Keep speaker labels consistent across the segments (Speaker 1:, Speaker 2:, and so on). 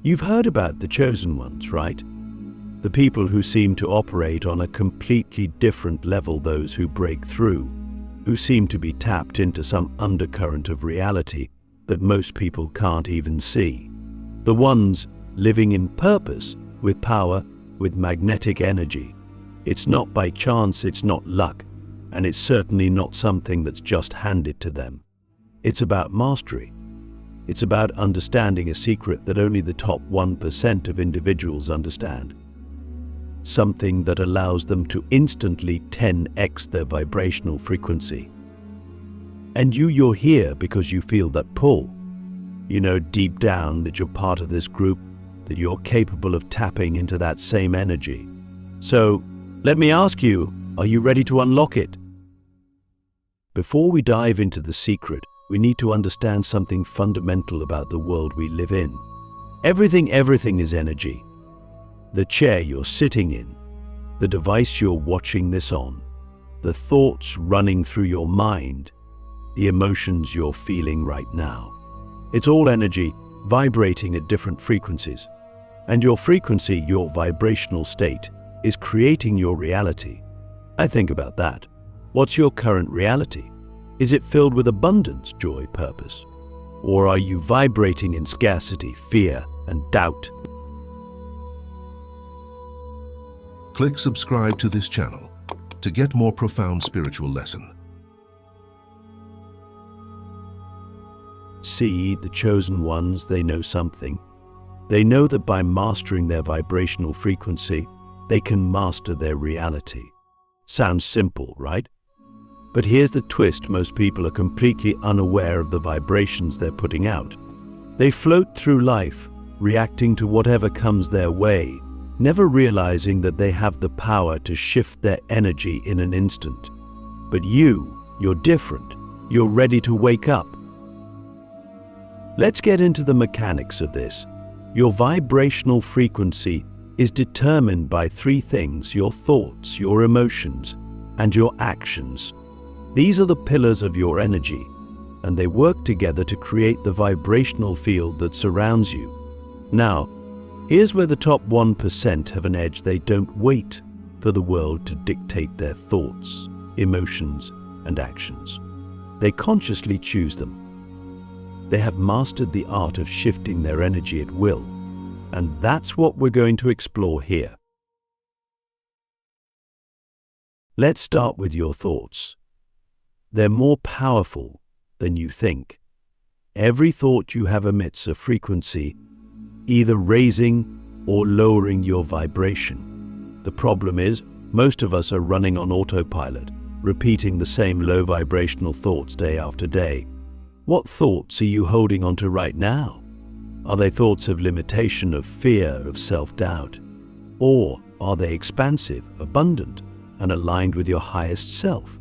Speaker 1: You've heard about the chosen ones, right? The people who seem to operate on a completely different level, those who break through, who seem to be tapped into some undercurrent of reality that most people can't even see. The ones living in purpose, with power, with magnetic energy. It's not by chance, it's not luck, and it's certainly not something that's just handed to them. It's about mastery. It's about understanding a secret that only the top 1% of individuals understand. Something that allows them to instantly 10x their vibrational frequency. And you're here because you feel that pull. You know deep down that you're part of this group, that you're capable of tapping into that same energy. So, let me ask you, are you ready to unlock it? Before we dive into the secret, we need to understand something fundamental about the world we live in. Everything is energy. The chair you're sitting in, the device you're watching this on, the thoughts running through your mind, the emotions you're feeling right now. It's all energy vibrating at different frequencies. And your frequency, your vibrational state, is creating your reality. I think about that. What's your current reality? Is it filled with abundance, joy, purpose? Or are you vibrating in scarcity, fear, and doubt?
Speaker 2: Click subscribe to this channel to get more profound spiritual lesson.
Speaker 1: See, the chosen ones, they know something. They know that by mastering their vibrational frequency, they can master their reality. Sounds simple, right? But here's the twist: most people are completely unaware of the vibrations they're putting out. They float through life, reacting to whatever comes their way, never realizing that they have the power to shift their energy in an instant. But you're different. You're ready to wake up. Let's get into the mechanics of this. Your vibrational frequency is determined by three things: your thoughts, your emotions, and your actions. These are the pillars of your energy, and they work together to create the vibrational field that surrounds you. Now, here's where the top 1% have an edge. They don't wait for the world to dictate their thoughts, emotions, and actions. They consciously choose them. They have mastered the art of shifting their energy at will, and that's what we're going to explore here. Let's start with your thoughts. They're more powerful than you think. Every thought you have emits a frequency, either raising or lowering your vibration. The problem is, most of us are running on autopilot, repeating the same low vibrational thoughts day after day. What thoughts are you holding onto right now? Are they thoughts of limitation, of fear, of self-doubt? Or are they expansive, abundant, and aligned with your highest self?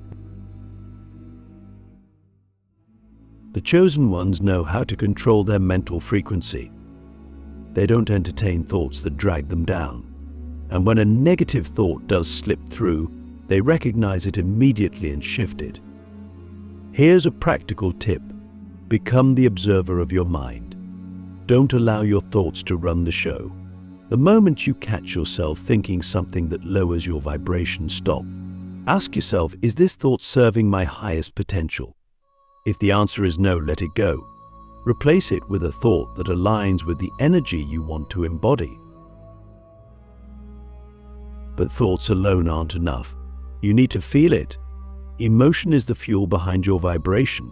Speaker 1: The chosen ones know how to control their mental frequency. They don't entertain thoughts that drag them down. And when a negative thought does slip through, they recognize it immediately and shift it. Here's a practical tip. Become the observer of your mind. Don't allow your thoughts to run the show. The moment you catch yourself thinking something that lowers your vibration, stop. Ask yourself, is this thought serving my highest potential? If the answer is no, let it go. Replace it with a thought that aligns with the energy you want to embody. But thoughts alone aren't enough. You need to feel it. Emotion is the fuel behind your vibration.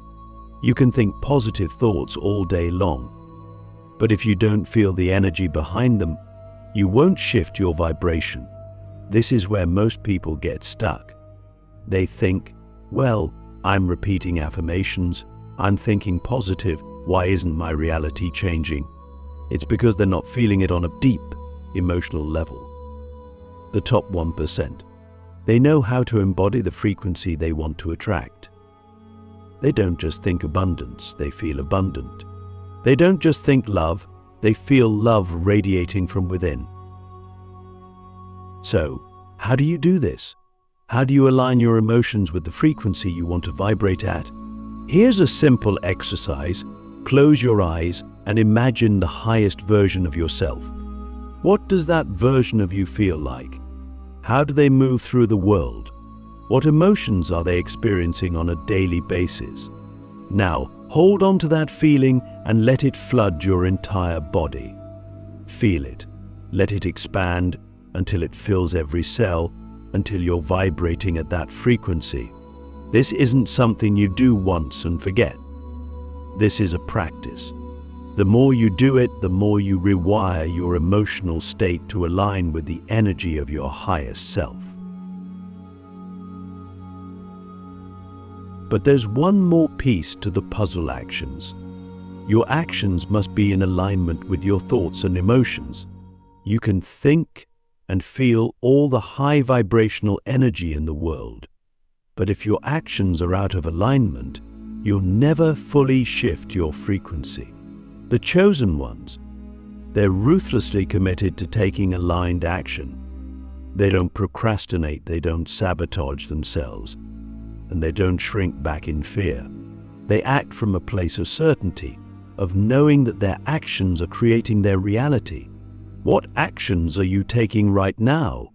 Speaker 1: You can think positive thoughts all day long, but if you don't feel the energy behind them, you won't shift your vibration. This is where most people get stuck. They think, well, I'm repeating affirmations, I'm thinking positive, why isn't my reality changing? It's because they're not feeling it on a deep, emotional level. The top 1%. They know how to embody the frequency they want to attract. They don't just think abundance, they feel abundant. They don't just think love, they feel love radiating from within. So, how do you do this? How do you align your emotions with the frequency you want to vibrate at? Here's a simple exercise. Close your eyes and imagine the highest version of yourself. What does that version of you feel like? How do they move through the world? What emotions are they experiencing on a daily basis? Now, hold on to that feeling and let it flood your entire body. Feel it. Let it expand until it fills every cell, until you're vibrating at that frequency. This isn't something you do once and forget. This is a practice. The more you do it, the more you rewire your emotional state to align with the energy of your highest self. But there's one more piece to the puzzle actions. Your actions must be in alignment with your thoughts and emotions. You can think and feel all the high vibrational energy in the world. But if your actions are out of alignment, you'll never fully shift your frequency. The chosen ones, they're ruthlessly committed to taking aligned action. They don't procrastinate, they don't sabotage themselves, and they don't shrink back in fear. They act from a place of certainty, of knowing that their actions are creating their reality. What actions are you taking right now?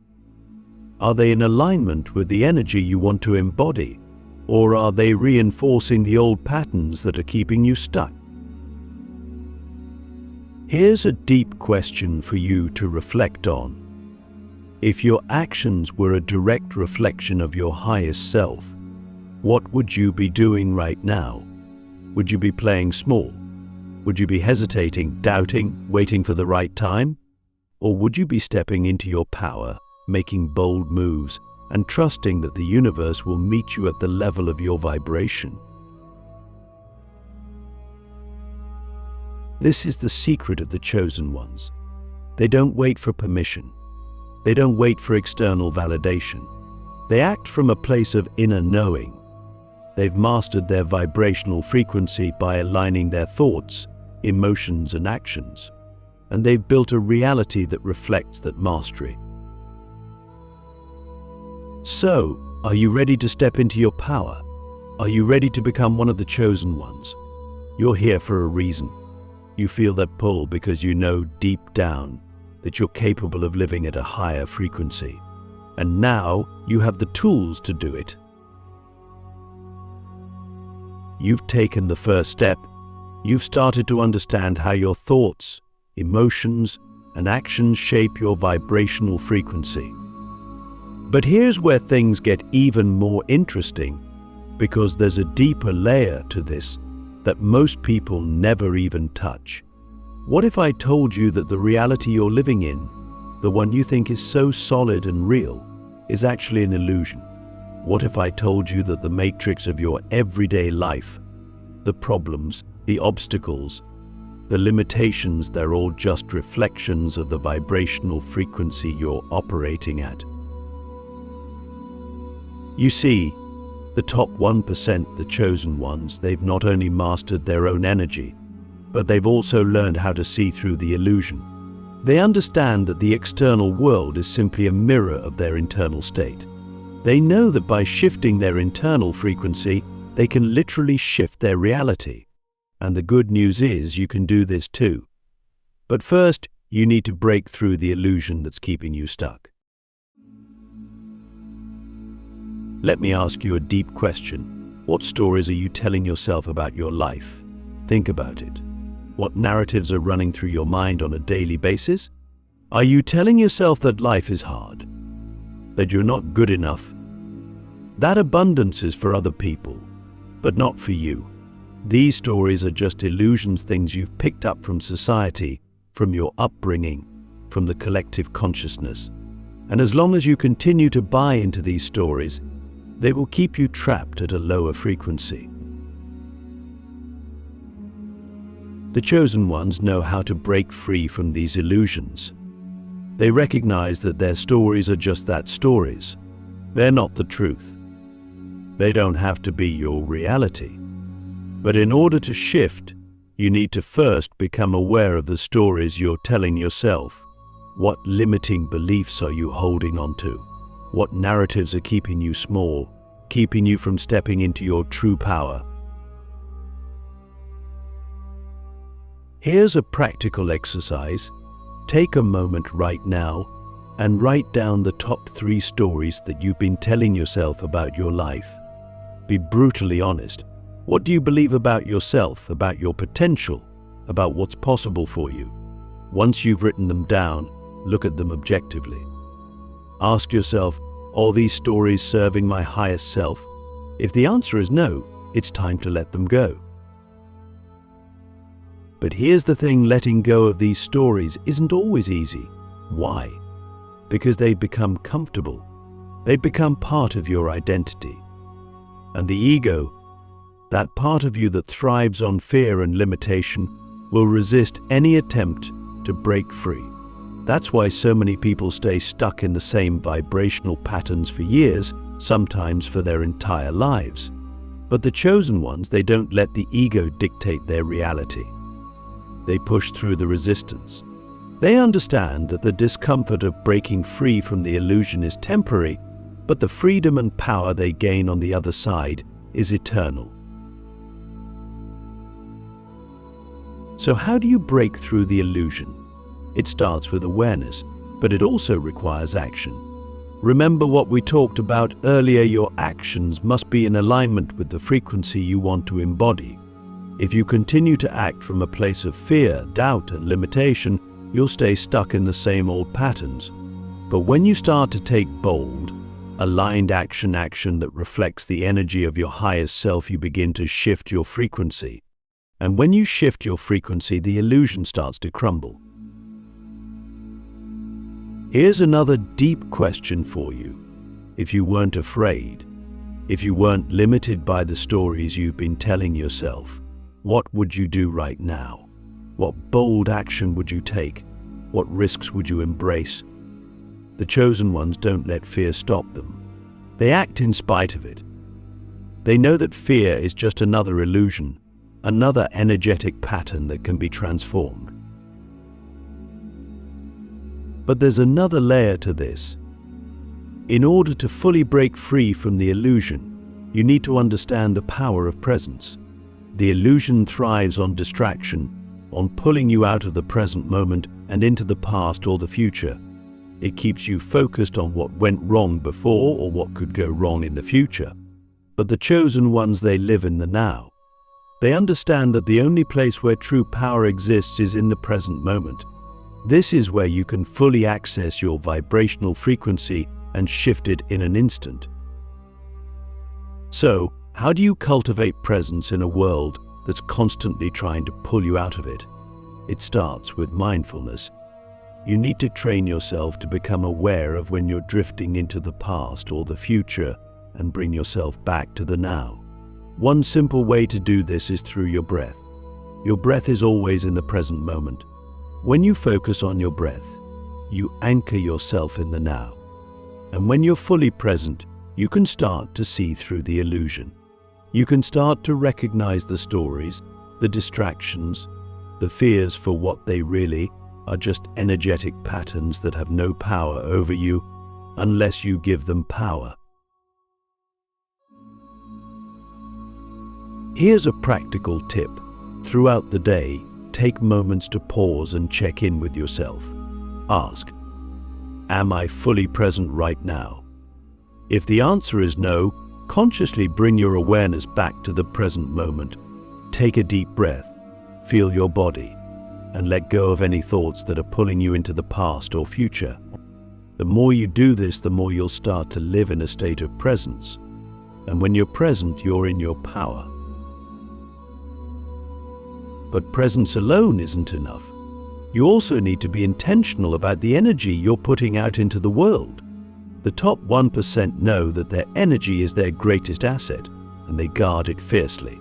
Speaker 1: Are they in alignment with the energy you want to embody, or are they reinforcing the old patterns that are keeping you stuck? Here's a deep question for you to reflect on. If your actions were a direct reflection of your highest self, what would you be doing right now? Would you be playing small? Would you be hesitating, doubting, waiting for the right time? Or would you be stepping into your power, making bold moves, and trusting that the universe will meet you at the level of your vibration? This is the secret of the chosen ones. They don't wait for permission. They don't wait for external validation. They act from a place of inner knowing. They've mastered their vibrational frequency by aligning their thoughts, emotions, and actions. And they've built a reality that reflects that mastery. So, are you ready to step into your power? Are you ready to become one of the chosen ones? You're here for a reason. You feel that pull because you know deep down that you're capable of living at a higher frequency. And now you have the tools to do it. You've taken the first step. You've started to understand how your thoughts, emotions, and actions shape your vibrational frequency. But here's where things get even more interesting, because there's a deeper layer to this that most people never even touch. What if I told you that the reality you're living in, the one you think is so solid and real, is actually an illusion? What if I told you that the matrix of your everyday life, the problems, the obstacles, the limitations, they're all just reflections of the vibrational frequency you're operating at? You see, the top 1%, the chosen ones, they've not only mastered their own energy, but they've also learned how to see through the illusion. They understand that the external world is simply a mirror of their internal state. They know that by shifting their internal frequency, they can literally shift their reality. And the good news is you can do this too. But first, you need to break through the illusion that's keeping you stuck. Let me ask you a deep question. What stories are you telling yourself about your life? Think about it. What narratives are running through your mind on a daily basis? Are you telling yourself that life is hard? That you're not good enough? That abundance is for other people, but not for you. These stories are just illusions, things you've picked up from society, from your upbringing, from the collective consciousness. And as long as you continue to buy into these stories, they will keep you trapped at a lower frequency. The chosen ones know how to break free from these illusions. They recognize that their stories are just that, stories. They're not the truth. They don't have to be your reality. But in order to shift, you need to first become aware of the stories you're telling yourself. What limiting beliefs are you holding on to? What narratives are keeping you small, keeping you from stepping into your true power? Here's a practical exercise. Take a moment right now and write down the top 3 stories that you've been telling yourself about your life. Be brutally honest. What do you believe about yourself, about your potential, about what's possible for you? Once you've written them down, look at them objectively. Ask yourself, are these stories serving my highest self? If the answer is no, it's time to let them go. But here's the thing, letting go of these stories isn't always easy. Why? Because they become comfortable. They become part of your identity. And the ego, that part of you that thrives on fear and limitation, will resist any attempt to break free. That's why so many people stay stuck in the same vibrational patterns for years, sometimes for their entire lives. But the chosen ones, they don't let the ego dictate their reality. They push through the resistance. They understand that the discomfort of breaking free from the illusion is temporary, but the freedom and power they gain on the other side is eternal. So how do you break through the illusion? It starts with awareness, but it also requires action. Remember what we talked about earlier, your actions must be in alignment with the frequency you want to embody. If you continue to act from a place of fear, doubt, and limitation, you'll stay stuck in the same old patterns. But when you start to take bold, aligned action that reflects the energy of your highest self, you begin to shift your frequency. And when you shift your frequency, the illusion starts to crumble. Here's another deep question for you. If you weren't afraid, if you weren't limited by the stories you've been telling yourself, what would you do right now? What bold action would you take? What risks would you embrace? The chosen ones don't let fear stop them. They act in spite of it. They know that fear is just another illusion, another energetic pattern that can be transformed. But there's another layer to this. In order to fully break free from the illusion, you need to understand the power of presence. The illusion thrives on distraction, on pulling you out of the present moment and into the past or the future. It keeps you focused on what went wrong before or what could go wrong in the future. But the chosen ones, they live in the now. They understand that the only place where true power exists is in the present moment. This is where you can fully access your vibrational frequency and shift it in an instant. So, how do you cultivate presence in a world that's constantly trying to pull you out of it? It starts with mindfulness. You need to train yourself to become aware of when you're drifting into the past or the future and bring yourself back to the now. One simple way to do this is through your breath. Your breath is always in the present moment. When you focus on your breath, you anchor yourself in the now. And when you're fully present, you can start to see through the illusion. You can start to recognize the stories, the distractions, the fears for what they really are, just energetic patterns that have no power over you unless you give them power. Here's a practical tip. Throughout the day, take moments to pause and check in with yourself. Ask, am I fully present right now? If the answer is no, consciously bring your awareness back to the present moment. Take a deep breath, feel your body, and let go of any thoughts that are pulling you into the past or future. The more you do this, the more you'll start to live in a state of presence. And when you're present, you're in your power. But presence alone isn't enough. You also need to be intentional about the energy you're putting out into the world. The top 1% know that their energy is their greatest asset, and they guard it fiercely.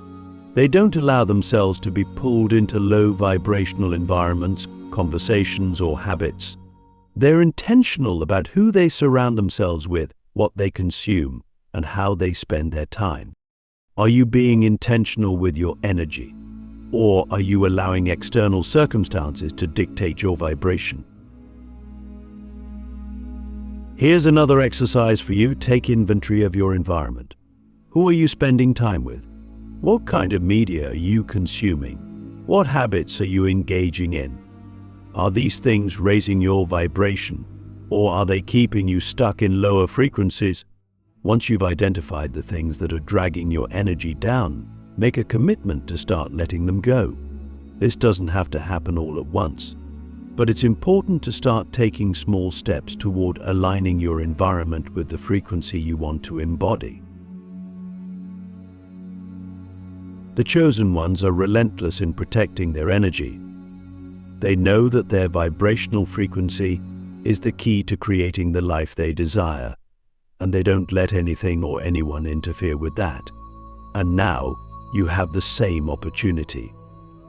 Speaker 1: They don't allow themselves to be pulled into low vibrational environments, conversations, or habits. They're intentional about who they surround themselves with, what they consume, and how they spend their time. Are you being intentional with your energy? Or are you allowing external circumstances to dictate your vibration? Here's another exercise for you. Take inventory of your environment. Who are you spending time with? What kind of media are you consuming? What habits are you engaging in? Are these things raising your vibration, or are they keeping you stuck in lower frequencies? Once you've identified the things that are dragging your energy down, make a commitment to start letting them go. This doesn't have to happen all at once, but it's important to start taking small steps toward aligning your environment with the frequency you want to embody. The chosen ones are relentless in protecting their energy. They know that their vibrational frequency is the key to creating the life they desire, and they don't let anything or anyone interfere with that. And now, you have the same opportunity.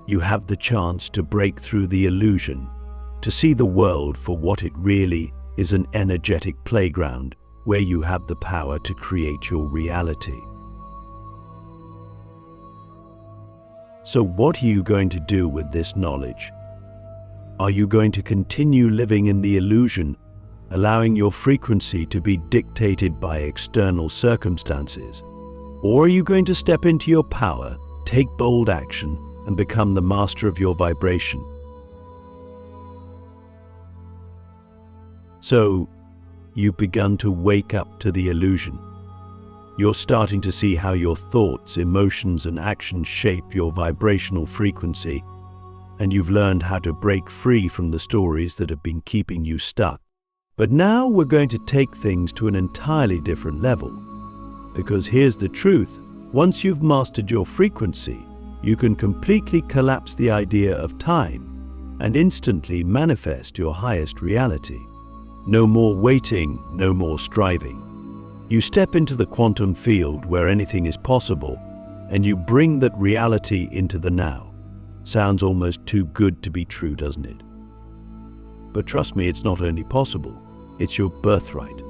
Speaker 1: You have the chance to break through the illusion, to see the world for what it really is, an energetic playground where you have the power to create your reality. So what are you going to do with this knowledge? Are you going to continue living in the illusion, allowing your frequency to be dictated by external circumstances? Or are you going to step into your power, take bold action, and become the master of your vibration? So, you've begun to wake up to the illusion. You're starting to see how your thoughts, emotions, and actions shape your vibrational frequency, and you've learned how to break free from the stories that have been keeping you stuck. But now we're going to take things to an entirely different level. Because here's the truth: once you've mastered your frequency, you can completely collapse the idea of time and instantly manifest your highest reality. No more waiting, no more striving. You step into the quantum field where anything is possible, and you bring that reality into the now. Sounds almost too good to be true, doesn't it? But trust me, it's not only possible, it's your birthright.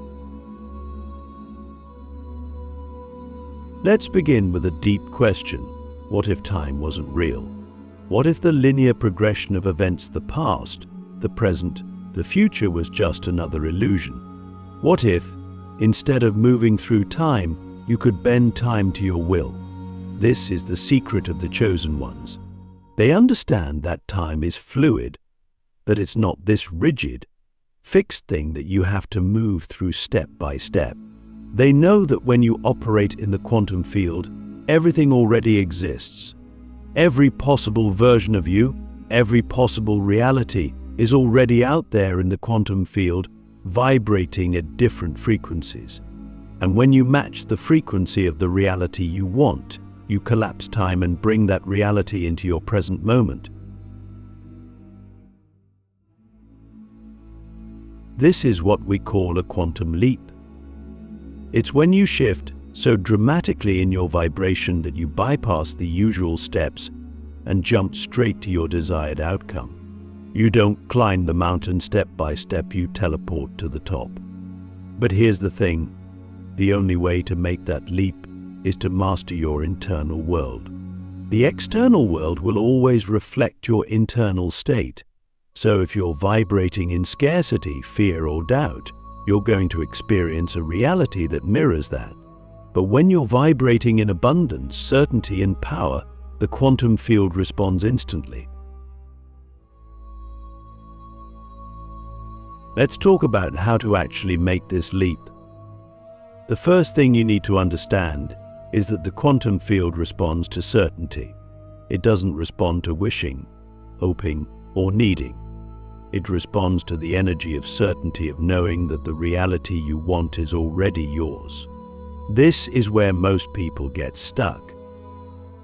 Speaker 1: Let's begin with a deep question. What if time wasn't real? What if the linear progression of events, the past, the present, the future, was just another illusion? What if, instead of moving through time, you could bend time to your will? This is the secret of the chosen ones. They understand that time is fluid, that it's not this rigid, fixed thing that you have to move through step by step. They know that when you operate in the quantum field, everything already exists. Every possible version of you, every possible reality is already out there in the quantum field, vibrating at different frequencies. And when you match the frequency of the reality you want, you collapse time and bring that reality into your present moment. This is what we call a quantum leap. It's when you shift so dramatically in your vibration that you bypass the usual steps and jump straight to your desired outcome. You don't climb the mountain step by step, you teleport to the top. But here's the thing: the only way to make that leap is to master your internal world. The external world will always reflect your internal state. So if you're vibrating in scarcity, fear, or doubt, you're going to experience a reality that mirrors that. But when you're vibrating in abundance, certainty, and power, the quantum field responds instantly. Let's talk about how to actually make this leap. The first thing you need to understand is that the quantum field responds to certainty. It doesn't respond to wishing, hoping, or needing. It responds to the energy of certainty, of knowing that the reality you want is already yours. This is where most people get stuck.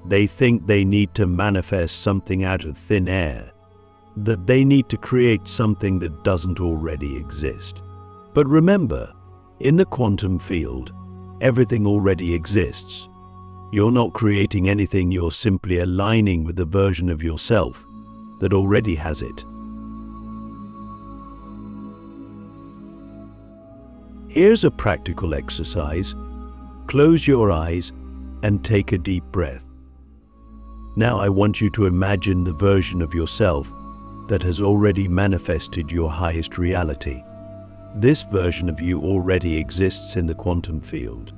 Speaker 1: They think they need to manifest something out of thin air, that they need to create something that doesn't already exist. But remember, in the quantum field, everything already exists. You're not creating anything, you're simply aligning with the version of yourself that already has it. Here's a practical exercise. Close your eyes and take a deep breath. Now I want you to imagine the version of yourself that has already manifested your highest reality. This version of you already exists in the quantum field.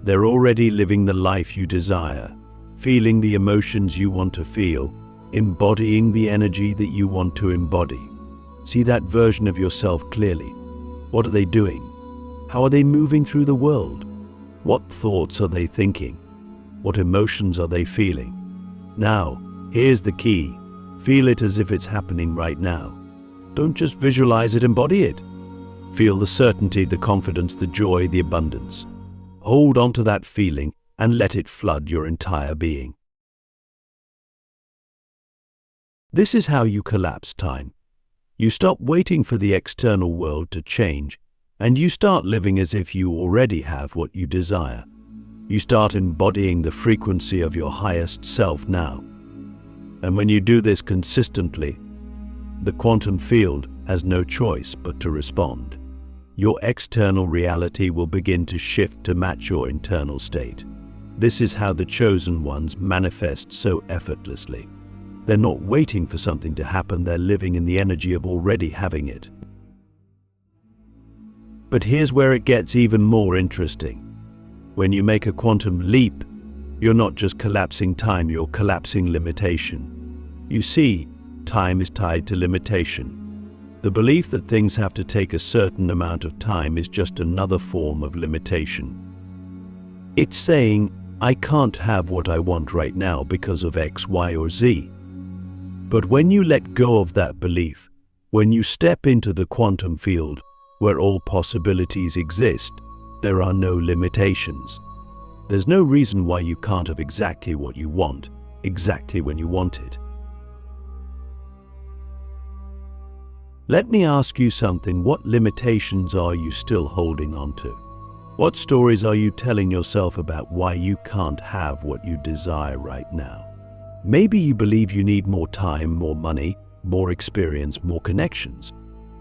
Speaker 1: They're already living the life you desire, feeling the emotions you want to feel, embodying the energy that you want to embody. See that version of yourself clearly. What are they doing? How are they moving through the world? What thoughts are they thinking? What emotions are they feeling? Now, here's the key. Feel it as if it's happening right now. Don't just visualize it, embody it. Feel the certainty, the confidence, the joy, the abundance. Hold on to that feeling and let it flood your entire being. This is how you collapse time. You stop waiting for the external world to change, and you start living as if you already have what you desire. You start embodying the frequency of your highest self now. And when you do this consistently, the quantum field has no choice but to respond. Your external reality will begin to shift to match your internal state. This is how the chosen ones manifest so effortlessly. They're not waiting for something to happen, they're living in the energy of already having it. But here's where it gets even more interesting. When you make a quantum leap, you're not just collapsing time, you're collapsing limitation. You see, time is tied to limitation. The belief that things have to take a certain amount of time is just another form of limitation. It's saying, I can't have what I want right now because of X, Y, or Z. But when you let go of that belief, when you step into the quantum field, where all possibilities exist, there are no limitations. There's no reason why you can't have exactly what you want, exactly when you want it. Let me ask you something. What limitations are you still holding on to? What stories are you telling yourself about why you can't have what you desire right now? Maybe you believe you need more time, more money, more experience, more connections.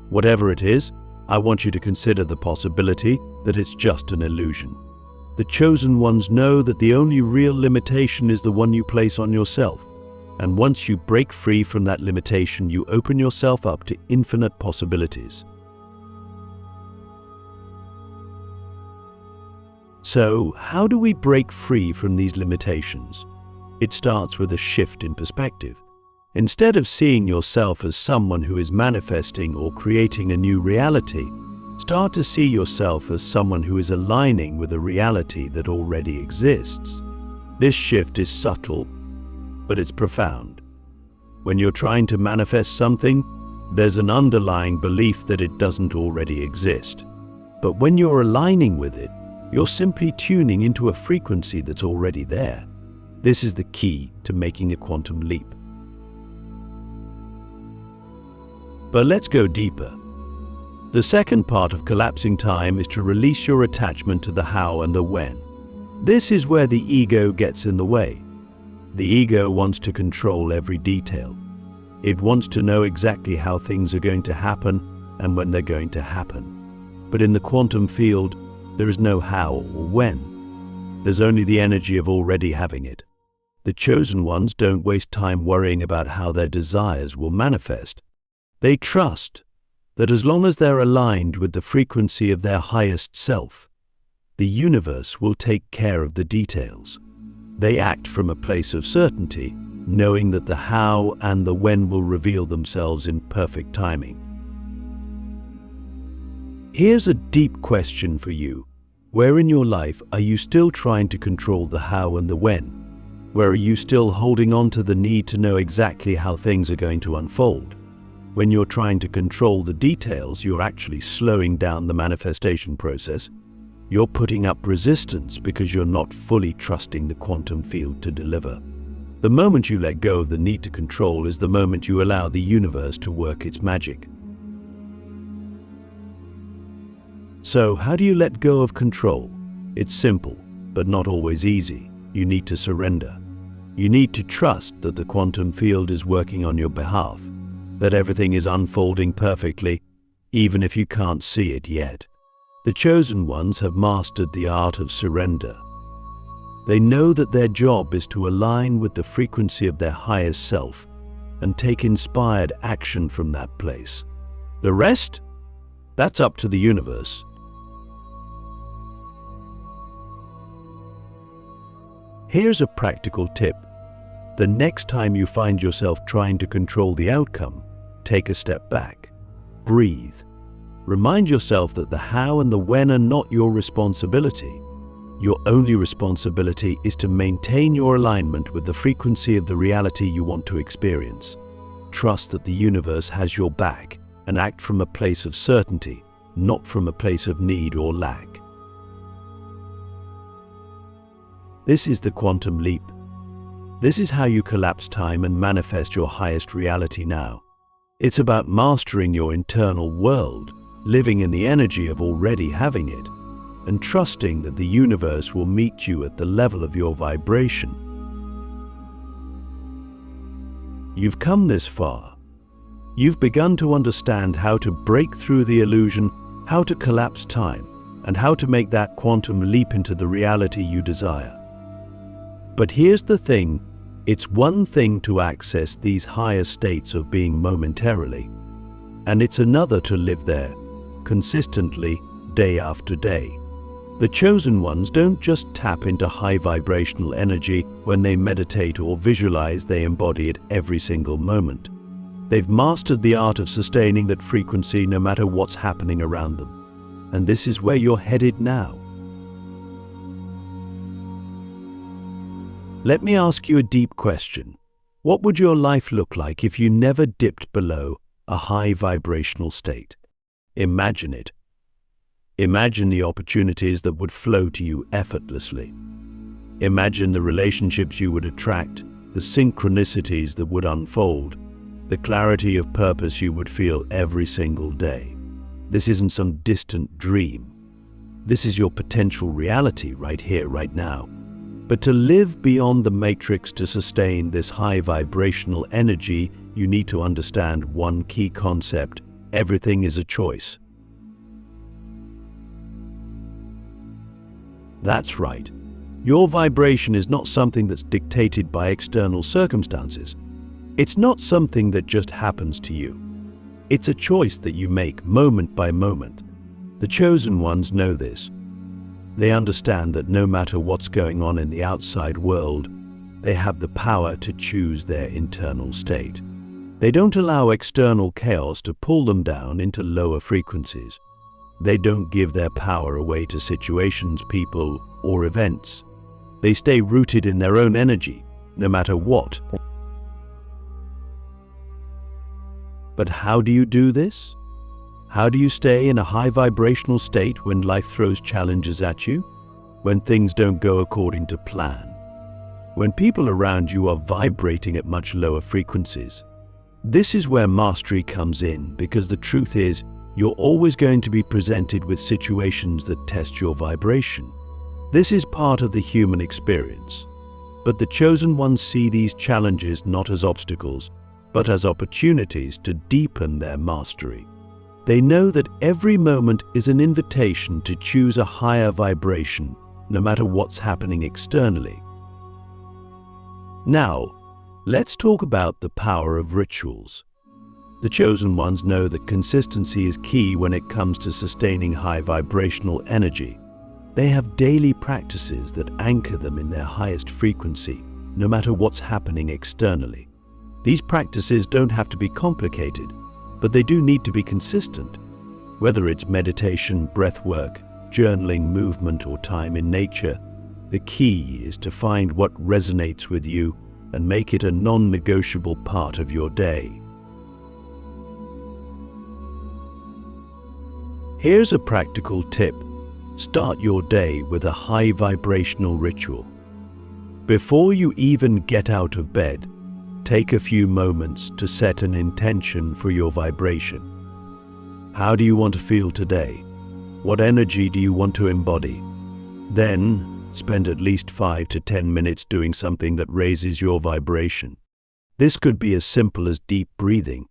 Speaker 1: Whatever it is, I want you to consider the possibility that it's just an illusion. The chosen ones know that the only real limitation is the one you place on yourself. And once you break free from that limitation, you open yourself up to infinite possibilities. So, how do we break free from these limitations? It starts with a shift in perspective. Instead of seeing yourself as someone who is manifesting or creating a new reality, start to see yourself as someone who is aligning with a reality that already exists. This shift is subtle, but it's profound. When you're trying to manifest something, there's an underlying belief that it doesn't already exist. But when you're aligning with it, you're simply tuning into a frequency that's already there. This is the key to making a quantum leap. But let's go deeper. The second part of collapsing time is to release your attachment to the how and the when. This is where the ego gets in the way. The ego wants to control every detail. It wants to know exactly how things are going to happen and when they're going to happen. But in the quantum field, there is no how or when. There's only the energy of already having it. The chosen ones don't waste time worrying about how their desires will manifest. They trust that as long as they're aligned with the frequency of their highest self, the universe will take care of the details. They act from a place of certainty, knowing that the how and the when will reveal themselves in perfect timing. Here's a deep question for you. Where in your life are you still trying to control the how and the when? Where are you still holding on to the need to know exactly how things are going to unfold? When you're trying to control the details, you're actually slowing down the manifestation process. You're putting up resistance because you're not fully trusting the quantum field to deliver. The moment you let go of the need to control is the moment you allow the universe to work its magic. So, how do you let go of control? It's simple, but not always easy. You need to surrender. You need to trust that the quantum field is working on your behalf, that everything is unfolding perfectly, even if you can't see it yet. The chosen ones have mastered the art of surrender. They know that their job is to align with the frequency of their highest self and take inspired action from that place. The rest? That's up to the universe. Here's a practical tip. The next time you find yourself trying to control the outcome, take a step back. Breathe. Remind yourself that the how and the when are not your responsibility. Your only responsibility is to maintain your alignment with the frequency of the reality you want to experience. Trust that the universe has your back and act from a place of certainty, not from a place of need or lack. This is the quantum leap. This is how you collapse time and manifest your highest reality now. It's about mastering your internal world, living in the energy of already having it, and trusting that the universe will meet you at the level of your vibration. You've come this far. You've begun to understand how to break through the illusion, how to collapse time, and how to make that quantum leap into the reality you desire. But here's the thing, it's one thing to access these higher states of being momentarily, and it's another to live there, consistently, day after day. The chosen ones don't just tap into high vibrational energy when they meditate or visualize, they embody it every single moment. They've mastered the art of sustaining that frequency no matter what's happening around them. And this is where you're headed now. Let me ask you a deep question. What would your life look like if you never dipped below a high vibrational state? Imagine it. Imagine the opportunities that would flow to you effortlessly. Imagine the relationships you would attract, the synchronicities that would unfold, the clarity of purpose you would feel every single day. This isn't some distant dream. This is your potential reality right here, right now. But to live beyond the matrix, to sustain this high vibrational energy, you need to understand one key concept. Everything is a choice. That's right. Your vibration is not something that's dictated by external circumstances. It's not something that just happens to you. It's a choice that you make moment by moment. The chosen ones know this. They understand that no matter what's going on in the outside world, they have the power to choose their internal state. They don't allow external chaos to pull them down into lower frequencies. They don't give their power away to situations, people, or events. They stay rooted in their own energy, no matter what. But how do you do this? How do you stay in a high vibrational state when life throws challenges at you? When things don't go according to plan? When people around you are vibrating at much lower frequencies? This is where mastery comes in, because the truth is, you're always going to be presented with situations that test your vibration. This is part of the human experience. But the chosen ones see these challenges not as obstacles, but as opportunities to deepen their mastery. They know that every moment is an invitation to choose a higher vibration, no matter what's happening externally. Now, let's talk about the power of rituals. The chosen ones know that consistency is key when it comes to sustaining high vibrational energy. They have daily practices that anchor them in their highest frequency, no matter what's happening externally. These practices don't have to be complicated, but they do need to be consistent. Whether it's meditation, breath work, journaling, movement, or time in nature, the key is to find what resonates with you and make it a non-negotiable part of your day. Here's a practical tip. Start your day with a high vibrational ritual. Before you even get out of bed, take a few moments to set an intention for your vibration. How do you want to feel today? What energy do you want to embody? Then, spend at least 5 to 10 minutes doing something that raises your vibration. This could be as simple as deep breathing,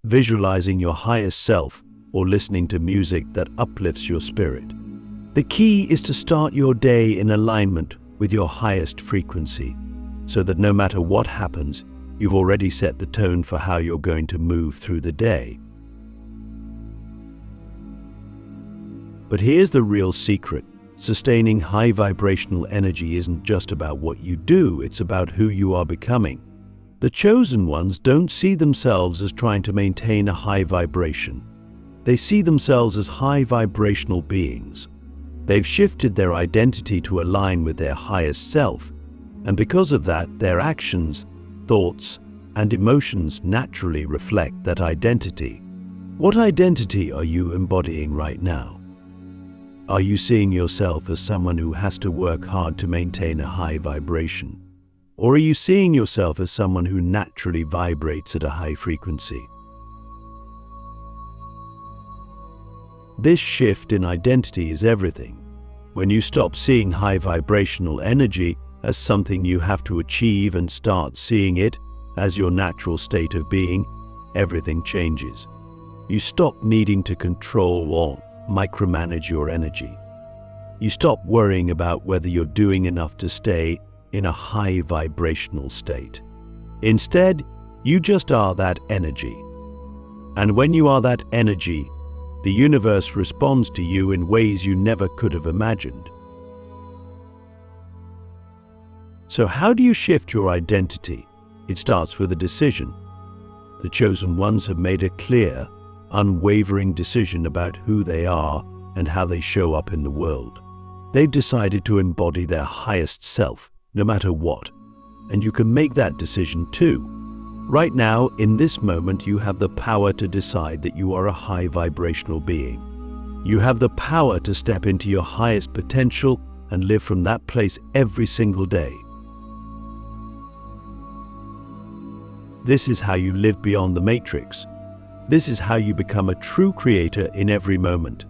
Speaker 1: visualizing your highest self, or listening to music that uplifts your spirit. The key is to start your day in alignment with your highest frequency, so that no matter what happens, you've already set the tone for how you're going to move through the day. But here's the real secret. Sustaining high vibrational energy isn't just about what you do, it's about who you are becoming. The chosen ones don't see themselves as trying to maintain a high vibration. They see themselves as high vibrational beings. They've shifted their identity to align with their highest self, and because of that, their actions, thoughts, and emotions naturally reflect that identity. What identity are you embodying right now? Are you seeing yourself as someone who has to work hard to maintain a high vibration? Or are you seeing yourself as someone who naturally vibrates at a high frequency? This shift in identity is everything. When you stop seeing high vibrational energy as something you have to achieve and start seeing it as your natural state of being, everything changes. You stop needing to control or micromanage your energy. You stop worrying about whether you're doing enough to stay in a high vibrational state. Instead, you just are that energy. And when you are that energy, the universe responds to you in ways you never could have imagined. So how do you shift your identity? It starts with a decision. The chosen ones have made a clear, unwavering decision about who they are and how they show up in the world. They've decided to embody their highest self, no matter what. And you can make that decision too. Right now, in this moment, you have the power to decide that you are a high vibrational being. You have the power to step into your highest potential and live from that place every single day. This is how you live beyond the matrix. This is how you become a true creator in every moment.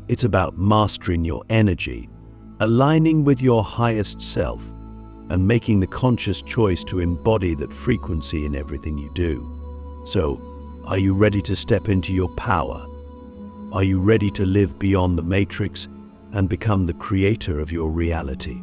Speaker 1: It's about mastering your energy, aligning with your highest self, and making the conscious choice to embody that frequency in everything you do. So, are you ready to step into your power? Are you ready to live beyond the matrix and become the creator of your reality?